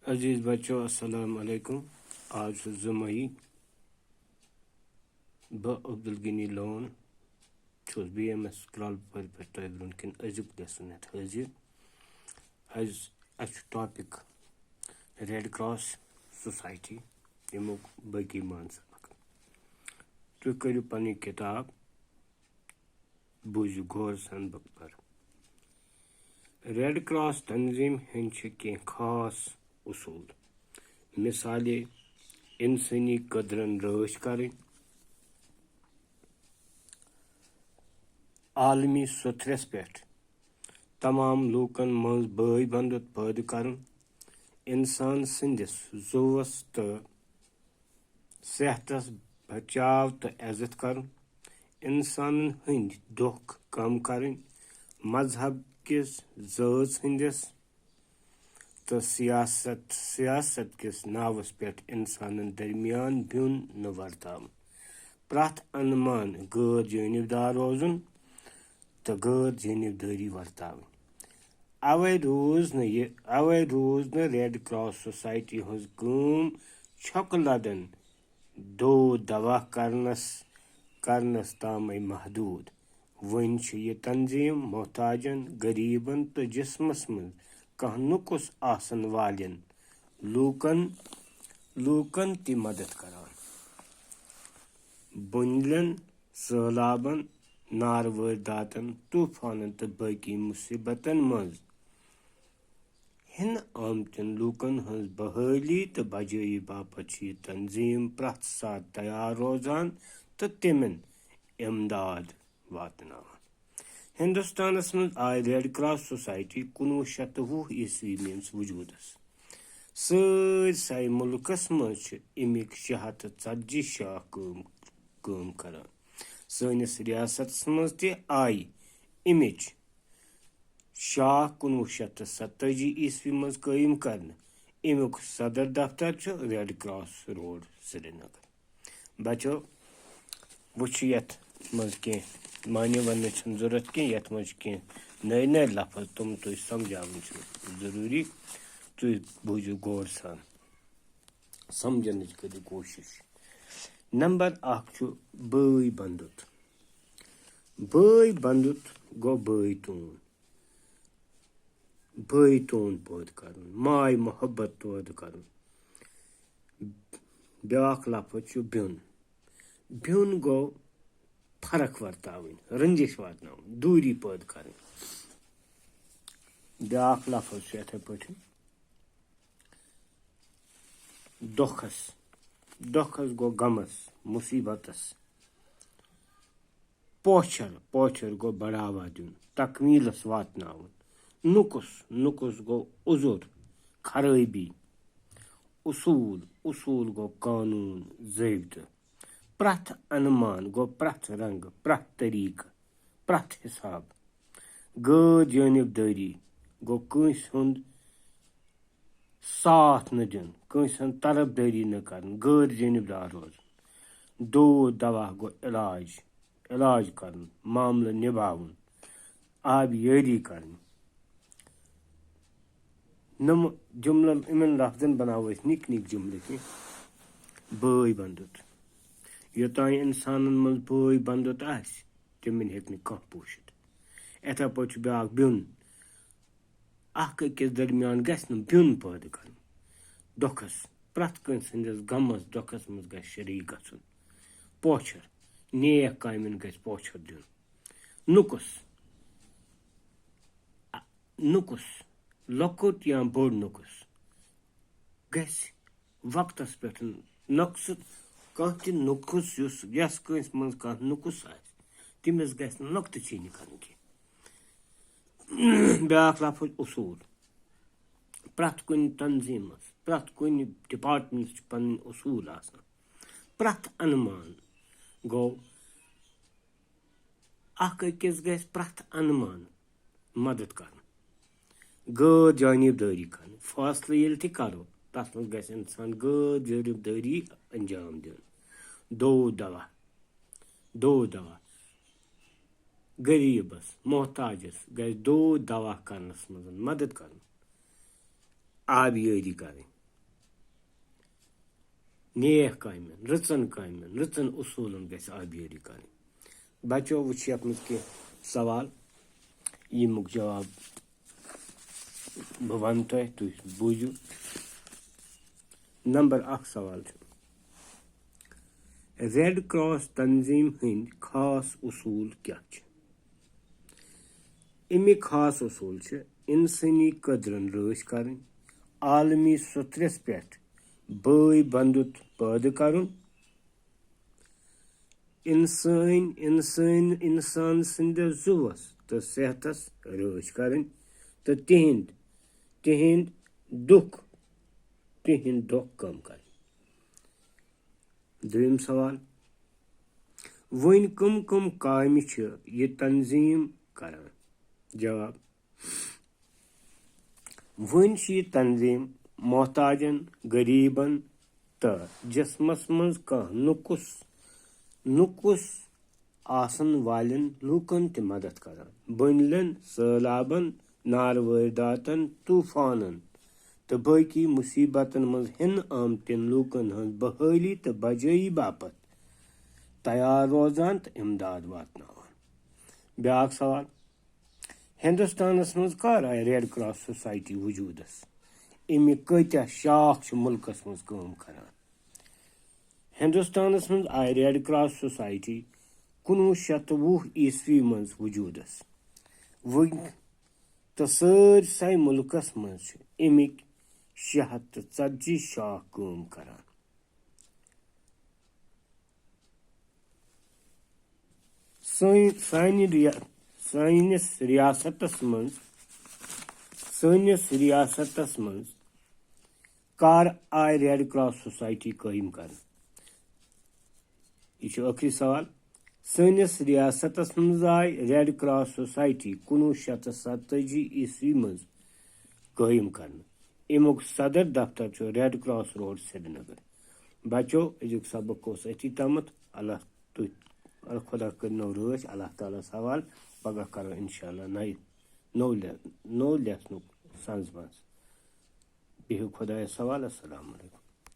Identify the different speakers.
Speaker 1: अजीज बच्चों अस्सलाम वालेकुम। आज जुमई ब अब्दुल गनी लोन छुस BMS Kralpora पे तोयन अजुक लेसन हाजिर आज टॉपिक रेड क्रॉस सोसाइटी यमुक बकी मान सबक तुम करू पन किताब बूझ गौर सन बक पर रेड क्रॉस तंजीम हंद खास उसूल मिसाले इंसानी कदरन रच कर आलमी सुथरस पे तमाम लूकन मज बई बंधुत पैदा कर इंसान संदिस जुवस तो सेहतस बचाव तो इज्जत कर इंसान हंद दुख कम कर मजहब किस ज़ात हंदिस तो सियासत किस नावस पे इंसान दरमियान ब्युन न वर्ताव प्रथ अनमान गैर जानबदार रोजन तो गैर जानबदारी वर्ताव अवे रोज न रेड क्रॉस सोसाइटी हज कम छक लदन दो दवा करनस ताम महदूद वन यह तंजीम मोहताजन गरीबन तो जिस्मस मज कह नुकुस आसन वालन लूकन ती मदद करान बुनलन सैलाबन नार वारदातन तूफानन तो बाकी मुसीबतन मज हिन आमतन लूकन हज बहाली तो बजाई बापत यह तंजीम प्रथ साथ तैयार रोजान तो तिमन इमदाद वातनावान हिंदुस्तानस मज आय रेड क्रॉस सोसाइटी 1920 ईस्वी में वजूदस सारे मुल्कस मज अमिक 640 शाख काम करान सनिस रियासतस मज ते आय अमिच शाख 1987 ईस्वी मज कायम करने अमुक सदर दफ्तर रेड क्रॉस रोड श्रीनगर बचो वुच यथ मज कह माने वन जरूरत कह ये मज कह नए नए लफज तुम तुम समझान जरूरी तुम बूझो गौर सान समझन करो कोशिश नंबर 1 बई बंधुत गो बई तोन पैद कर माय मोहब्बत पैद कर ब्याख लफज ब्युन गो फर्क वर्तावन रंजिश वातन दूरी पैद कर ब्याख लफज यथे पे दुखस गो गमस मुसीबतस पोचर गो बढ़ावा दिन तकमीलस वातनावन नुकुस गो उजुर खराबी उसूल गो कानून ज़ाब्त प्रथ अनुमान गो प्रथ रंग प्रथ तरीक प्रथ हिसाब गैर जानबदारी गो कंस हुंद साथ न दिन कंस हुंद तरफदारी न कर गैर जानबदार रोज दो दवा गो इलाज कर मामला निभावन आबियारी कर नम जुमलन इमन लफ्जन बनाव निक जुमले की बई बंधुत योतान इंसान मज बई बंधुत तिमन हेक कह पोषित इथे पे ब्या ब्युन अकिस दरमियान ब्युन पैदा कर दुखस प्रथ कंस हंदिस गमस दुखस मज ग शरीक गन पोचर नेक कामन ग पोचर दिन नुकुस लकुट या बोड़ नुकुस ग वक्तस पे नक्स कह नुकुस यस कंस मज कह नुकुस तमिस ग नक्त चीनी कर ब्याख लफज उसूल प्रथ कुन तंजीम प्रथ कुन डिपार्टमेंट पन उसूल प्रथ अनुमान गो अकिस ग प्रथ अनुमान मदद कर गैर जानबदारी कर फैसले ये करो तथ मज ग इंसान गैर जानबदारी अंजाम दिन दो दवा गरीबस मोहताजस गो दवा करनस मज मदद कर आबियारी कर नेक कामें रचन कामें रचन उसूलन गैस आबियरी करनी। बच्चों वुच यथ मज के सवाल यमुक जवाब बह वन तुह तुम बूझू। नंबर 1 सवाल रेड क्रॉस तंजीम हंद खास उसूल क्या छ? अमिक खास उसूल छ इंसानी कदरन रच कर, आलमी सतरस पे बय बंधुत पैदा कर, इंसान सन्दस जुवस तो सेहतस रच कर, तो तिहिंद दुख कम कर। दोयम सवाल वन कम काम छ ये तंजीम करान? जवाब वन यह तंजीम मोहताजन, गरीबन तो जिस्मस मज कह नुकुस आसन वालन लूकन त मदद करान। बनलन, सैलाबन, नार वारदातन, तूफानन तो बाकी मुसीबतन मज हन आमतन लूकन हज बहाली तो बजाई बापत तैयार रोजान तो इमदाद वातनावान। ब्याक सवाल हिंदुस्तानस मज कर I read cross society वजूदस? Amik कत्या शाख मुल्कस मज काम करान? हिंदुस्तानस मज आय रेड क्रॉस सोसाइटी 1920 ईस्वी मज वजूदस। वन तो सारसै मुल्कस मज अमिक 640 शाख काम करान। सानिस रियासतस मज कर आय रेड क्रॉस सोसाइटी कायम कर? यह आखिरी सवाल सानिस रियासतस मज आय रेड क्रॉस सोसाइटी 1987 ईस्वी मज कायम कर। अमुक सदर दफ्तर रेड क्रॉस रोड श्रीनगर। बच्चों अजुक सबक अथी तमत। अल्लाह खुदा कर नो रच अल्लाह ताला सवाल पगह करो इंशाल्लाह नौ लेसनुक संज मज। बिहु खुदा सवाल। अस्सलाम वालेकुम।